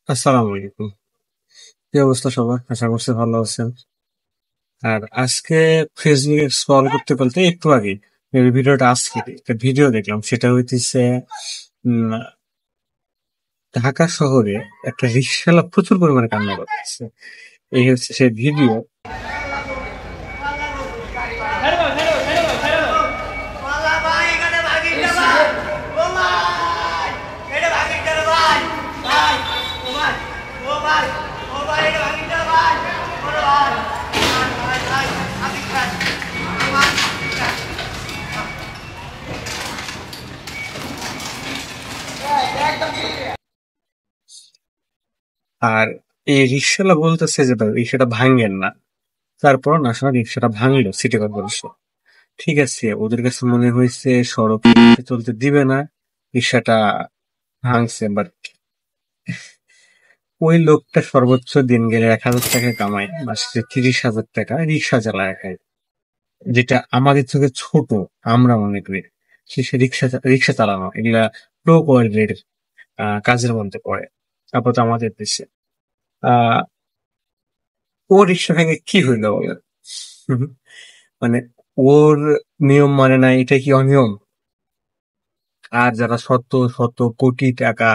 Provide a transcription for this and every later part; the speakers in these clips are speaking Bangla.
আসসালামু আলাইকুম। কি অবস্থা সবার? আশা করছি ভালো আছেন। আর আজকে ফেসবুকে স্ক্রল করতে করতে একটু আগে এই ভিডিওটা আজকে একটা ভিডিও দেখলাম, সেটা হইতেছে উম, ঢাকা শহরে একটা রিকশাওয়ালা প্রচুর পরিমাণে কান্না করতেছে। এই হচ্ছে সেই ভিডিও। আর এই রিকশাওয়ালা বলতেছে যে ভাই রিকশাটা ভাঙেন না। তারপর না শোনা রিকশাটা ভাঙলো সিটি কর্পোরেশন। ঠিক আছে, ওদের কাছে মনে হয়েছে সড়কে চলতে দিবে না, রিকশাটা ভাঙছে। বাট ওই লোকটা সর্বোচ্চ দিন গেলে 1,000 টাকা কামায়, মাসে 30,000 টাকা রিক্সা চালায় খায়, যেটা আমাদের থেকে ছোট। আমরা মনে করি সে রিক্সা রিক্সা চালানো এগুলা লো কোয়ালিটির কাজের মধ্যে পড়ে আপাতত আমাদের দেশে। আহ ও রিক্সা ভেঙে কি হইলো বলেন? হুম। মানে ওর নিয়ম মানে না, এটা কি অনিয়ম? আর যারা শত শত কোটি টাকা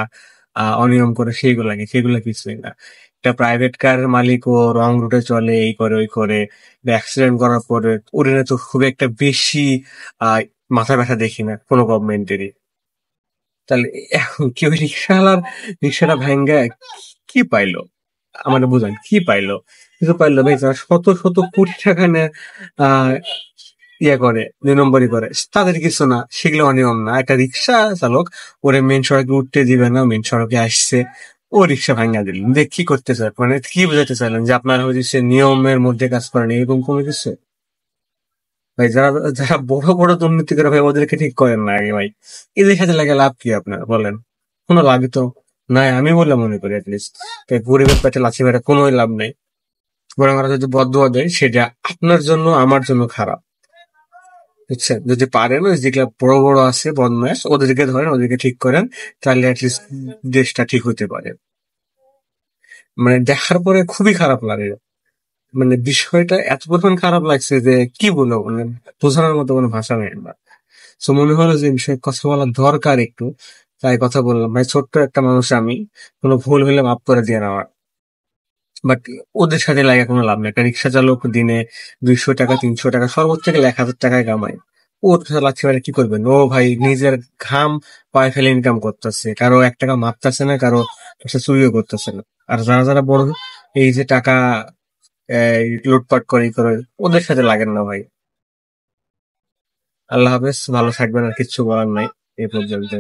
অনিয়ম করে সেগুলা কিছুই না। একটা প্রাইভেট কার মালিক ও রং রুটে চলে, এই করে ওই করে, অ্যাক্সিডেন্ট করার পরে ওর নিয়ে তো খুব একটা বেশি আহ মাথা ব্যথা দেখি না কোনো গভর্নমেন্টেরই। তাহলে এখন কেউ রিক্সাওয়ালার রিক্সাটা ভাঙ্গা কি পাইলো? আমার বুঝান কি পাইলো? কিছু পাইলো ভাই? যারা শত শত কোটি টাকা নেয়, আহ ইয়ে করে, 2 নম্বরই করে, তাদের কিছু না, সেগুলো অনিয়ম না? একটা রিক্সা চালক ওরে মেন সড়কে উঠতে দিবে না, মেন সড়কে আসছে, ও রিক্সা ভাঙা দিল, দেখ কি করতে চায়? মানে কি বোঝাতে চাইলেন যে আপনারা হচ্ছে নিয়মের মধ্যে কাজ করেন এরকম কোনো কিছু? ভাই যারা যারা বড় বড় দুর্নীতি করে ভাই ওদেরকে ঠিক করেন না আগে ভাই। এদের সাথে লাগে লাভ কি আপনার বলেন? কোনো লাভই তো নাই আমি বলে মনে করি। অ্যাটলিস্ট গরিবের পেটে লাথি মেরে কোনো লাভ নাই। বরং ওরা যদি বদুয়া দেয় সেটা আপনার জন্য আমার জন্য খারাপ। বুঝছেন? যদি পারেন ওই যেগুলা বড় বড় আছে বদমাস ওদেরকে ধরেন, ওদেরকে ঠিক করেন, তাহলে অ্যাটলিস্ট দেশটা ঠিক হতে পারে। মানে দেখার পরে খুবই খারাপ লাগে। মানে বিষয়টা এত পরিমাণ খারাপ লাগছে যে কি বলবো, মানে বোঝানোর মতো কোনো ভাষা নেই আমার। তো মনে হলো যে বিষয়ে কথা বলা দরকার একটু, তাই কথা বললাম। ভাই ছোট্ট একটা মানুষ আমি, কোনো ভুল হলে মাফ করে দিয়ে নেওয়ার। বাট ওদের সাথে লাগে কোনো লাভ নেই। একটা রিক্সা চালক দিনে 200 টাকা 300 টাকা সর্বোচ্চ গেলে 1,000 টাকায় কামায়। ওর লাচ্ছি কি করবেন? ও ভাই নিজের ঘাম পায়ে ফেলে ইনকাম করতেছে, কারো 1 টাকা মাপতেছে না, কারো কাছে চুরিও করতেছে না। আর যারা যারা বড় এই যে টাকা লুটপাট করে ই করে, ওদের সাথে লাগেন না ভাই। আল্লাহ হাফেজ, ভালো থাকবেন, আর কিচ্ছু বলার নাই এই পর্যন্ত।